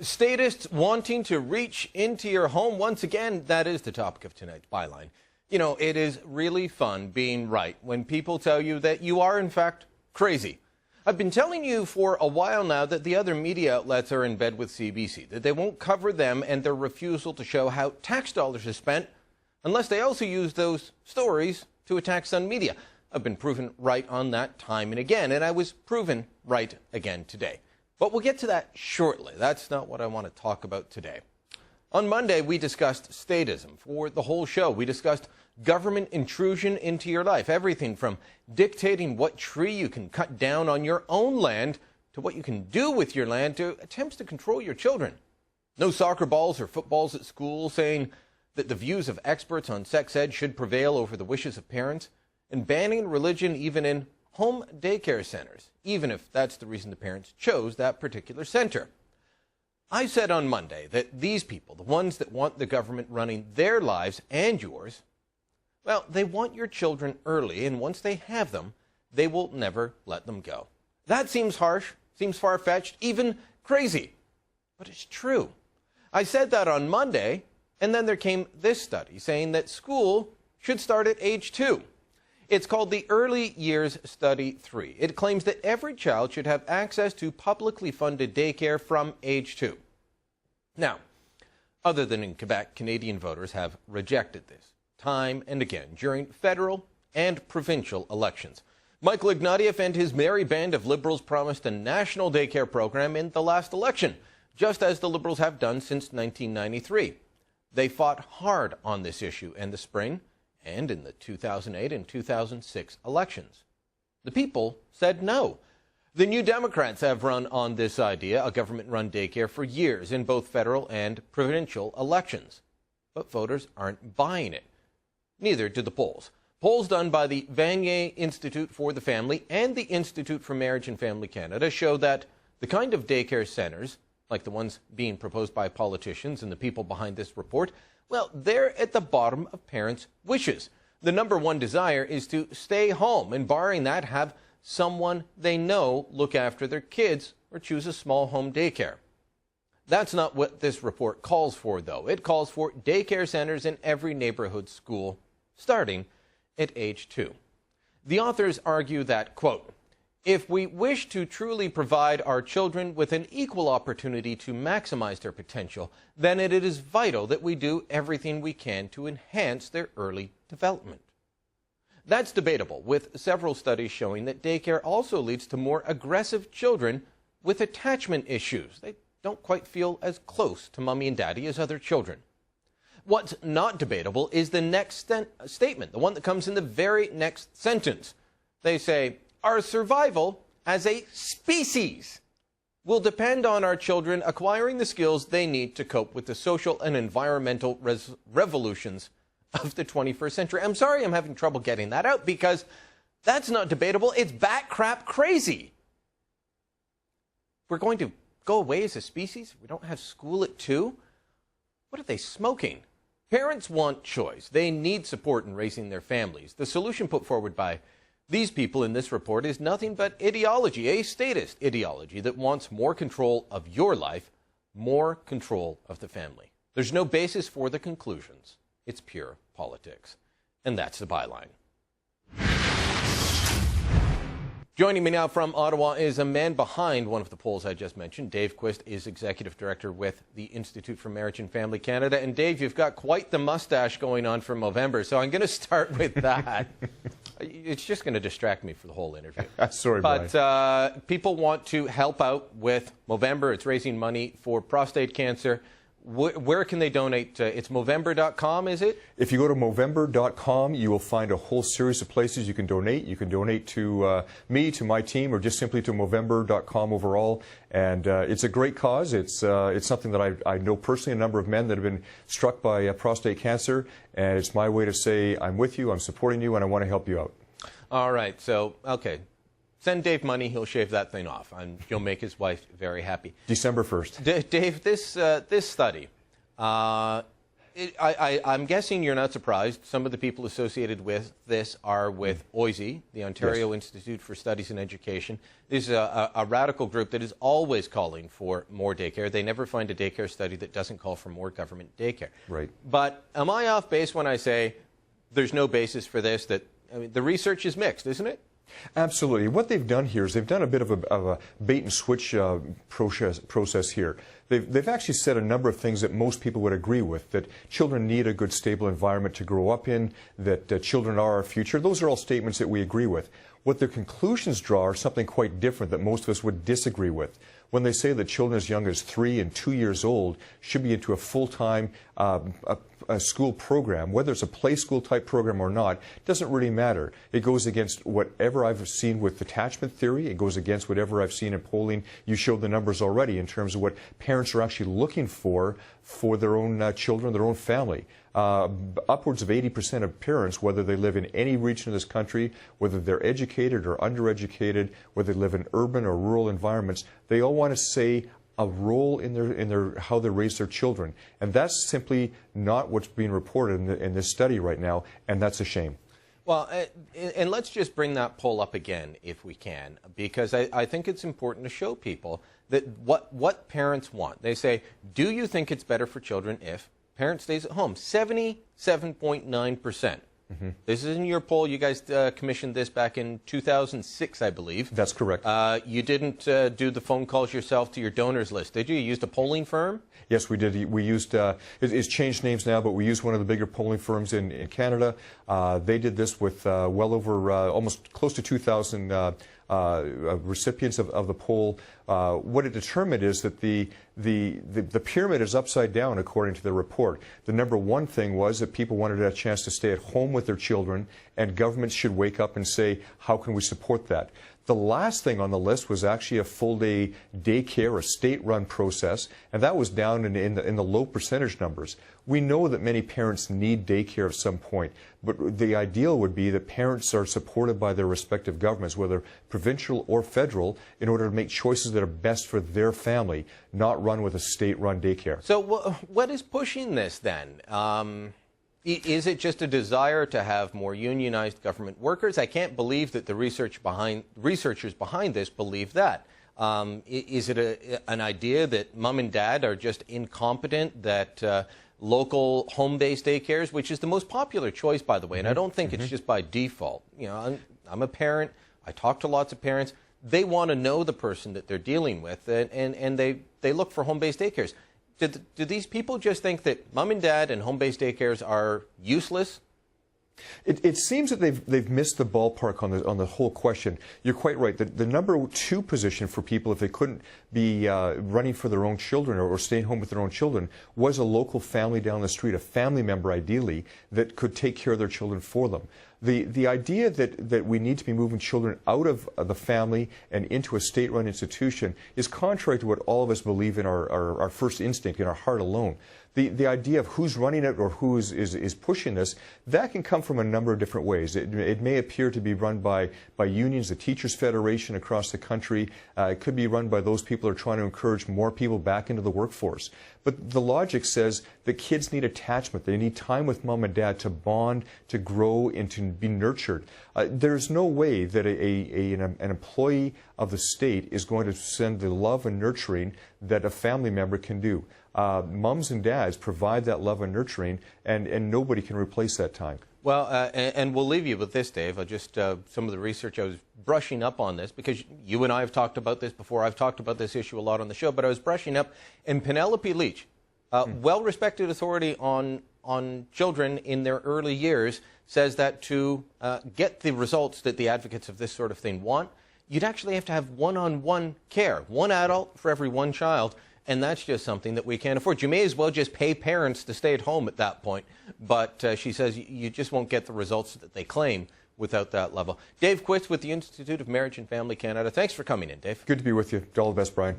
Statists wanting to reach into your home. Once again, that is the topic of tonight's Byline. You know, it is really fun being right when people tell you that you are, in fact, crazy. I've been telling you for a while now that the other media outlets are in bed with CBC, that they won't cover them and their refusal to show how tax dollars are spent unless they also use those stories to attack Sun Media. I've been proven right on that time and again, and I was proven right again today. But we'll get to that shortly. That's not what I want to talk about today. On Monday, we discussed statism for the whole show. We discussed government intrusion into your life, everything from dictating what tree you can cut down on your own land to what you can do with your land to attempts to control your children. No soccer balls or footballs at school, saying that the views of experts on sex ed should prevail over the wishes of parents, and banning religion even in home daycare centers, even if that's the reason the parents chose that particular center. I said on Monday that these people, the ones that want the government running their lives and yours, well, they want your children early, and once they have them, they will never let them go. That seems harsh, seems far-fetched, even crazy, but it's true. I said that on Monday, and then there came this study saying that school should start at age 2. It's called the Early Years Study 3. It claims that every child should have access to publicly funded daycare from age 2. Now, other than in Quebec, Canadian voters have rejected this time and again during federal and provincial elections. Michael Ignatieff and his merry band of Liberals promised a national daycare program in the last election, just as the Liberals have done since 1993. They fought hard on this issue in the spring and in the 2008 and 2006 elections. The people said no. The New Democrats have run on this idea, a government-run daycare, for years in both federal and provincial elections. But voters aren't buying it. Neither do the polls. Polls done by the Vanier Institute for the Family and the Institute for Marriage and Family Canada show that the kind of daycare centers, like the ones being proposed by politicians and the people behind this report, well, they're at the bottom of parents' wishes. The number one desire is to stay home, and barring that, have someone they know look after their kids or choose a small home daycare. That's not what this report calls for, though. It calls for daycare centers in every neighborhood school, starting at age 2. The authors argue that, quote, if we wish to truly provide our children with an equal opportunity to maximize their potential, then it is vital that we do everything we can to enhance their early development. That's debatable, with several studies showing that daycare also leads to more aggressive children with attachment issues. They don't quite feel as close to mommy and daddy as other children. What's not debatable is the next statement, the one that comes in the very next sentence. They say, our survival as a species will depend on our children acquiring the skills they need to cope with the social and environmental revolutions of the 21st century. I'm sorry I'm having trouble getting that out because that's not debatable. It's bat crap crazy. We're going to go away as a species? We don't have school at 2? What are they smoking? Parents want choice. They need support in raising their families. The solution put forward by these people in this report is nothing but ideology, a statist ideology that wants more control of your life, more control of the family. There's no basis for the conclusions. It's pure politics. And that's the Byline. Joining me now from Ottawa is a man behind one of the polls I just mentioned. Dave Quist is Executive Director with the Institute for Marriage and Family Canada. And Dave, you've got quite the mustache going on for Movember, so I'm going to start with that. It's just going to distract me for the whole interview. Sorry, Brian. But people want to help out with Movember. It's raising money for prostate cancer. Where can they donate? It's Movember.com, is it? if you go to Movember.com, you will find a whole series of places you can donate. You can donate to me, to my team, or just simply to Movember.com overall. And it's a great cause. It's something that I know personally a number of men that have been struck by prostate cancer. And it's my way to say I'm with you, I'm supporting you, and I want to help you out. All right. So, okay. Send Dave money, he'll shave that thing off, and you'll make his wife very happy. December 1st. Dave, this study, I'm guessing you're not surprised. Some of the people associated with this are with OISE, the Ontario Institute for Studies in Education. This is a radical group that is always calling for more daycare. They never find a daycare study that doesn't call for more government daycare. Right. But am I off base when I say there's no basis for this? The research is mixed, isn't it? Absolutely. What they've done here is they've done a bit of a bait and switch process here. They've actually said a number of things that most people would agree with, that children need a good, stable environment to grow up in, that children are our future. Those are all statements that we agree with. What their conclusions draw are something quite different that most of us would disagree with. When they say that children as young as 3 and 2 years old should be into a full-time a school program, whether it's a play school type program or not, doesn't really matter. It goes against whatever I've seen with attachment theory. It goes against whatever I've seen in polling. You showed the numbers already in terms of what parents are actually looking for their own children, their own family. Upwards of 80% of parents, whether they live in any region of this country, whether they're educated or undereducated, whether they live in urban or rural environments, they all want to say a role in their how they raise their children, and that's simply not what's being reported in this study right now, and that's a shame. Well, and let's just bring that poll up again if we can, because I think it's important to show people that what parents want. They say, do you think it's better for children if parent stays at home? 77.9%. This is in your poll. You guys commissioned this back in 2006, I believe. That's correct. You didn't do the phone calls yourself to your donors list, did you? You used a polling firm? Yes, we did. We used, it's changed names now, but we used one of the bigger polling firms in Canada. They did this with well over almost close to 2,000 recipients of the poll. What it determined is that the pyramid is upside down according to the report. The number one thing was that people wanted a chance to stay at home with their children, and governments should wake up and say, how can we support that? The last thing on the list was actually a full-day daycare, a state-run process, and that was down in the low percentage numbers. We know that many parents need daycare at some point, but the ideal would be that parents are supported by their respective governments, whether provincial or federal, in order to make choices that are best for their family, not run with a state-run daycare. So what is pushing this then? Is it just a desire to have more unionized government workers? I can't believe that the researchers behind this believe that. Is it an idea that mom and dad are just incompetent, that local home-based daycares, which is the most popular choice, by the way, and I don't think it's just by default. You know, I'm a parent. I talk to lots of parents. They want to know the person that they're dealing with, and they look for home-based daycares. Do these people just think that mom and dad and home-based daycares are useless? It seems that they've missed the ballpark on the whole question. You're quite right. The number two position for people, if they couldn't be running for their own children or staying home with their own children, was a local family down the street, a family member ideally, that could take care of their children for them. The idea that we need to be moving children out of the family and into a state-run institution is contrary to what all of us believe in our first instinct, in our heart alone. The idea of who's running it or who is pushing this, that can come from a number of different ways. It may appear to be run by unions, the Teachers Federation across the country. It could be run by those people who are trying to encourage more people back into the workforce. But the logic says that kids need attachment. They need time with mom and dad to bond, to grow, and to be nurtured. There's no way that an employee of the state is going to send the love and nurturing that a family member can do. Moms and dads provide that love and nurturing, and nobody can replace that time. Well, and we'll leave you with this, Dave. Some of the research, I was brushing up on this because you and I have talked about this before. I've talked about this issue a lot on the show, but I was brushing up. And Penelope Leach, well-respected authority on children in their early years, says that to get the results that the advocates of this sort of thing want, you'd actually have to have one-on-one care, one adult for every one child. And that's just something that we can't afford. You may as well just pay parents to stay at home at that point. But she says you just won't get the results that they claim without that level. Dave Quist with the Institute of Marriage and Family Canada. Thanks for coming in, Dave. Good to be with you. All the best, Brian.